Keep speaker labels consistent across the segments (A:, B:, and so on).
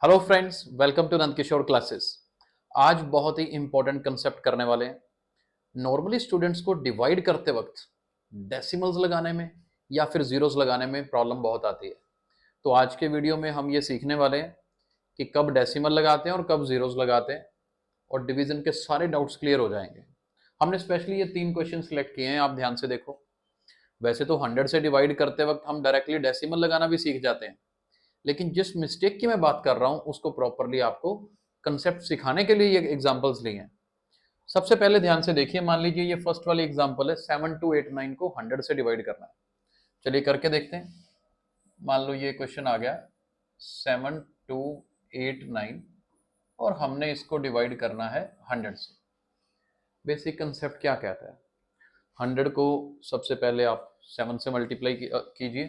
A: Hello friends, welcome to Nandkishore classes. आज बहुत ही important concept करने वाले हैं। नॉर्मली स्टूडेंट्स को डिवाइड करते वक्त डेसिमल्स लगाने में या फिर जीरोस लगाने में प्रॉब्लम बहुत आती है। तो आज के वीडियो में हम ये सीखने वाले हैं कि कब डेसिमल लगाते हैं और कब जीरोस लगाते हैं, और डिवीजन के सारे डाउट्स क्लियर हो जाएंगे। हमने स्पेशली ये 3 क्वेश्चन सिलेक्ट किए हैं, आप ध्यान से देखो। वैसे तो 100 से डिवाइड करते वक्त हम डायरेक्टली डेसिमल लगाना भी सीख जाते हैं, लेकिन जिस मिस्टेक की मैं बात कर रहा हूं उसको प्रॉपरली आपको कंसेप्ट सिखाने के लिए ये एग्जांपल्स लिए हैं। सबसे पहले ध्यान से देखिए, मान लीजिए ये फर्स्ट वाली एग्जांपल है, 7289 को 100 से डिवाइड करना है। चलिए करके देखते हैं। मान लो ये क्वेश्चन आ गया 7289 और हमने इसको डिवाइड करना है 100 से। बेसिक कंसेप्ट क्या कहता है, 100 को सबसे पहले आप 7 से मल्टीप्लाई कीजिए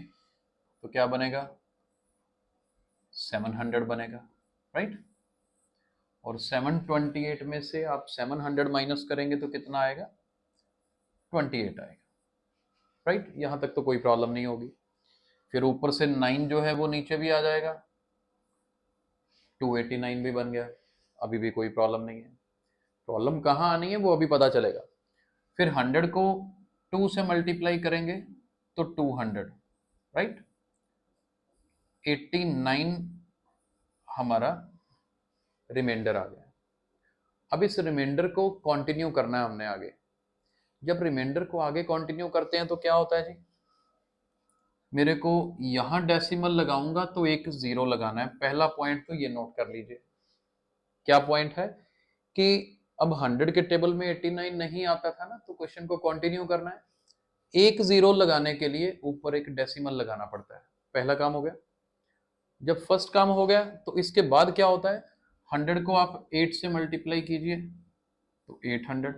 A: तो क्या बनेगा, 700 बनेगा, राइट। और 728 में से आप 700 माइनस करेंगे तो कितना आएगा, 28 आएगा, राइट। यहां तक तो कोई प्रॉब्लम नहीं होगी। फिर ऊपर से 9 जो है वो नीचे भी आ जाएगा, 289 भी बन गया, अभी भी कोई प्रॉब्लम नहीं है। प्रॉब्लम कहाँ आनी है वो अभी पता चलेगा। फिर 100 को 2 से मल्टीप्लाई करेंगे तो 200, राइट। 89 हमारा रिमाइंडर आ गया। अब इस रिमाइंडर को कंटिन्यू करना है हमने आगे। जब रिमाइंडर को आगे कंटिन्यू करते हैं तो क्या होता है जी, मेरे को यहां डेसिमल लगाऊंगा तो एक जीरो लगाना है। पहला पॉइंट तो ये नोट कर लीजिए। क्या पॉइंट है कि अब 100 के टेबल में 89 नहीं आता था ना, तो क्वेश्चन को कंटिन्यू करना है। एक जीरो लगाने के लिए ऊपर एक डेसिमल लगाना पड़ता है। पहला काम हो गया। जब फर्स्ट काम हो गया तो इसके बाद क्या होता है, 100 को आप 8 से मल्टीप्लाई कीजिए तो 800।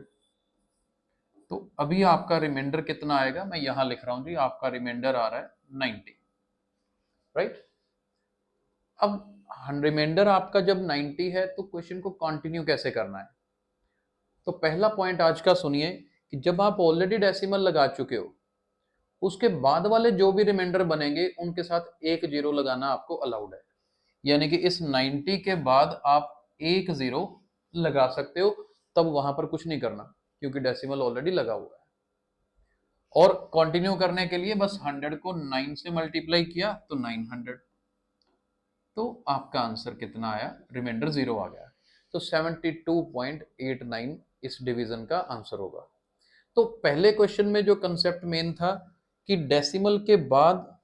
A: तो अभी आपका रिमाइंडर कितना आएगा, मैं यहां लिख रहा हूं जी, आपका रिमाइंडर आ रहा है 90, राइट। अब रिमाइंडर आपका जब 90 है तो क्वेश्चन को कंटिन्यू कैसे करना है। तो पहला पॉइंट आज का सुनिए कि जब आप ऑलरेडी डेसिमल लगा चुके हो, उसके बाद वाले जो भी रिमाइंडर बनेंगे उनके साथ एक जीरो लगाना आपको अलाउड है। यानी कि इस 90 के बाद आप एक जीरो लगा सकते हो, तब वहां पर कुछ नहीं करना क्योंकि डेसिमल ऑलरेडी लगा हुआ है। और कंटिन्यू करने के लिए बस 100 को 9 से मल्टीप्लाई किया तो 900। तो आपका आंसर कितना आया, रिमाइंडर जीरो आ गया। तो 72.89 इस डिवीजन का आंसर होगा। तो पहले क्वेश्चन में जो कंसेप्ट मेन था कि डेसिमल के बाद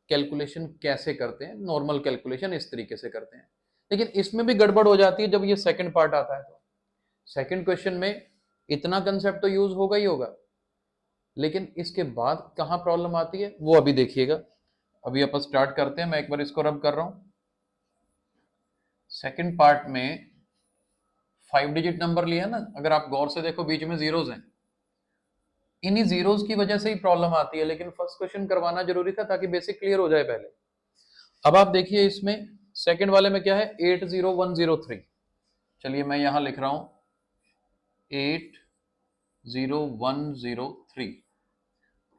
A: कैलकुलेशन कैसे करते हैं, नॉर्मल कैलकुलेशन इस तरीके से करते हैं। लेकिन इसमें भी गड़बड़ हो जाती है जब ये सेकंड पार्ट आता है। तो सेकंड क्वेश्चन में इतना कंसेप्ट तो यूज होगा ही होगा, लेकिन इसके बाद कहां प्रॉब्लम आती है वो अभी देखिएगा। अभी अपन स्टार्ट करते हैं, मैं एक बार इसको रब कर रहा हूं। सेकंड पार्ट में 5 डिजिट नंबर लिया ना, अगर आप गौर से देखो बीच में जीरोस हैं। इन्हीं जीरोस की वजह से ही प्रॉब्लम आती है, लेकिन फर्स्ट क्वेश्चन करवाना जरूरी था ताकि बेसिक क्लियर हो जाए पहले। अब आप देखिए इसमें सेकंड वाले में क्या है, 80103। चलिए मैं यहां लिख रहा हूं 80103।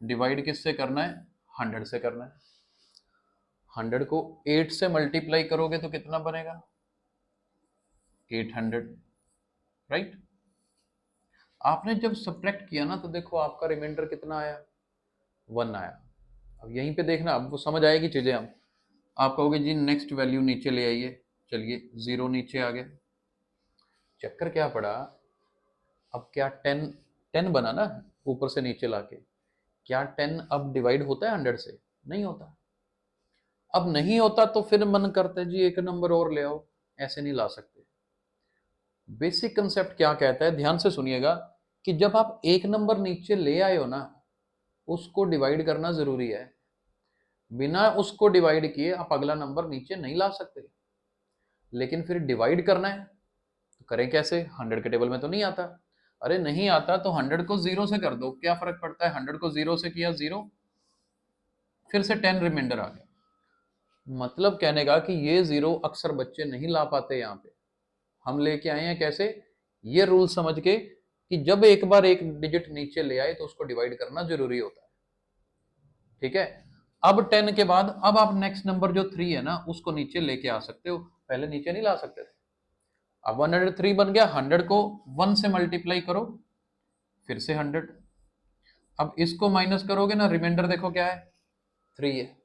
A: डिवाइड किससे करना है, 100 से करना है। 100 को 8 से मल्टीप्लाई करोगे तो कितना बनेगा, 800, राइट। आपने जब सब्ट्रैक्ट किया ना तो देखो आपका रिमाइंडर कितना आया, 1 आया। अब यहीं पे देखना, अब वो समझ आएगी चीजें। हम आप कहोगे जी नेक्स्ट वैल्यू नीचे ले आइए, चलिए जीरो नीचे आ गया। चक्कर क्या पड़ा, अब क्या 10 बना ना ऊपर से नीचे लाके, क्या 10 अब डिवाइड होता है 100 से, नहीं होता। अब नहीं होता तो फिर मन करता है जी एक नंबर और ले आओ, ऐसे नहीं ला सकते। बेसिक कंसेप्ट क्या कहता है, ध्यान से सुनिएगा, कि जब आप एक नंबर नीचे ले आए हो ना, उसको डिवाइड करना जरूरी है। बिना उसको डिवाइड किए आप अगला नंबर नीचे नहीं ला सकते। लेकिन फिर डिवाइड करना है तो करें कैसे, 100 के टेबल में तो नहीं आता। अरे नहीं आता तो 100 को जीरो से कर दो, क्या फर्क पड़ता है, 100 को जीरो से किया जीरो, फिर से 10 रिमाइंडर आ गया। मतलब कहने का कि ये जीरो अक्सर बच्चे नहीं ला पाते। यहाँ पे हम लेके आए हैं कैसे, ये रूल समझ के कि जब एक बार एक डिजिट नीचे ले आए तो उसको डिवाइड करना जरूरी होता है, ठीक है। अब 10 के बाद अब आप नेक्स्ट नंबर जो 3 है ना उसको नीचे लेके आ सकते हो, पहले नीचे नहीं ला सकते थे। अब 103 बन गया, 100 को 1 से मल्टीप्लाई करो, फिर से 100। अब इसको माइनस करोगे ना, रिमाइंडर देखो क्या है, 3 है,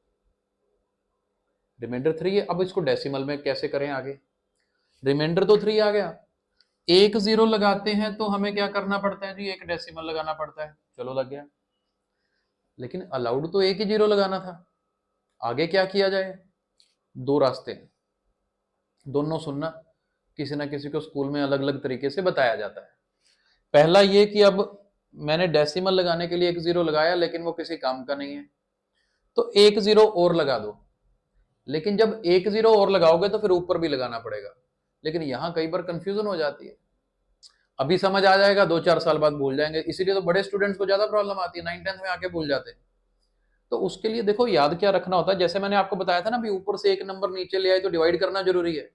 A: रिमाइंडर 3 है। अब इसको डेसिमल में कैसे करें आगे, रिमाइंडर तो 3 आ गया, एक जीरो लगाते हैं तो हमें क्या करना पड़ता है जी, एक डेसिमल लगाना पड़ता है। चलो लग गया, लेकिन अलाउड तो एक ही जीरो लगाना था। आगे क्या किया जाए, दो रास्ते, दोनों सुनना, किसी ना किसी को स्कूल में अलग अलग तरीके से बताया जाता है। पहला ये कि अब मैंने डेसिमल लगाने के लिए एक जीरो लगाया, लेकिन वो किसी काम का नहीं है, तो एक जीरो और लगा दो। लेकिन जब एक जीरो और लगाओगे तो फिर ऊपर भी लगाना पड़ेगा, लेकिन यहां कई बार कंफ्यूजन हो जाती है। अभी समझ आ जाएगा, 2-4 साल बाद भूल जाएंगे, इसीलिए तो बड़े स्टूडेंट्स को ज्यादा प्रॉब्लम आती है, 9th-10th में आके भूल जाते हैं। तो उसके लिए देखो याद क्या रखना होता है, जैसे मैंने आपको बताया था ना, भी ऊपर से एक नंबर नीचे ले आए तो डिवाइड करना जरूरी है।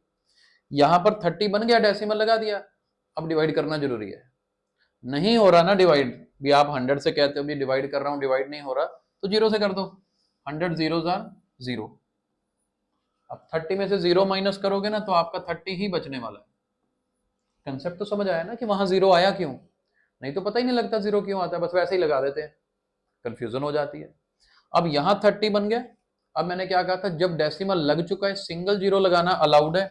A: यहां पर 30 बन गया, डेसिमल लगा दिया, अब डिवाइड करना जरूरी है। नहीं हो रहा ना डिवाइड, भी आप 100 से कहते हो भी डिवाइड कर रहा हूं, डिवाइड नहीं हो रहा, तो 0 से कर दो, 100 जीरोस आर 0। अब 30 में से 0 माइनस करोगे ना तो आपका 30 ही बचने वाला है। कंसेप्ट तो समझ आया ना कि वहां 0 आया क्यों, नहीं तो पता ही नहीं लगता 0 क्यों आता है, बस वैसे ही लगा देते हैं, कंफ्यूजन हो जाती है। अब यहां 30 बन गया। अब मैंने क्या कहा था, जब डेसिमल लग चुका है, सिंगल जीरो लगाना अलाउड है,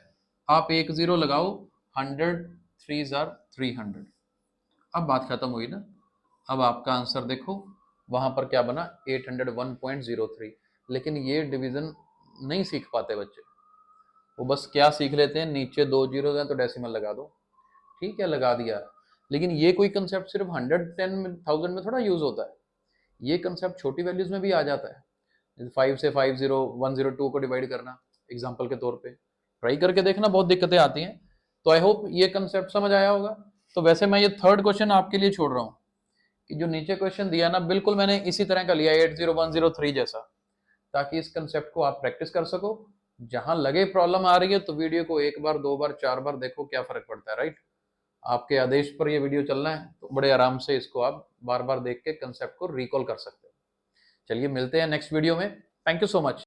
A: आप एक जीरो लगाओ, 100 3s आर 300। अब बात खत्म हुई ना। अब आपका आंसर देखो, वहां पर क्या बना, 801.03। लेकिन ये डिवीजन नहीं सीख पाते बच्चे, वो बस क्या सीख लेते हैं, नीचे 2 जीरो है तो डेसिमल लगा दो, ठीक है लगा दिया। लेकिन ये कोई कंसेप्ट सिर्फ 110,000 में थोड़ा यूज होता है, ये कंसेप्ट छोटी वैल्यूज में भी आ जाता है। 5 से 50 102 को डिवाइड करना, एग्जाम्पल के तौर पे ट्राई करके देखना, बहुत दिक्कतें आती हैं। तो आई होप ये कंसेप्ट समझ आया होगा। तो वैसे मैं ये थर्ड क्वेश्चन आपके लिए छोड़ रहा हूँ, कि जो नीचे क्वेश्चन दिया ना, बिल्कुल मैंने इसी तरह का लिया 80103 जैसा, ताकि इस कंसेप्ट को आप प्रैक्टिस कर सको। जहां लगे प्रॉब्लम आ रही है तो वीडियो को 1 बार 2 बार 4 बार देखो, क्या फर्क पड़ता है, राइट। आपके आदेश पर ये वीडियो चलना है तो बड़े आराम से इसको आप बार बार देख के कंसेप्ट को रिकॉल कर सकते हो। चलिए मिलते हैं नेक्स्ट वीडियो में, थैंक यू सो मच।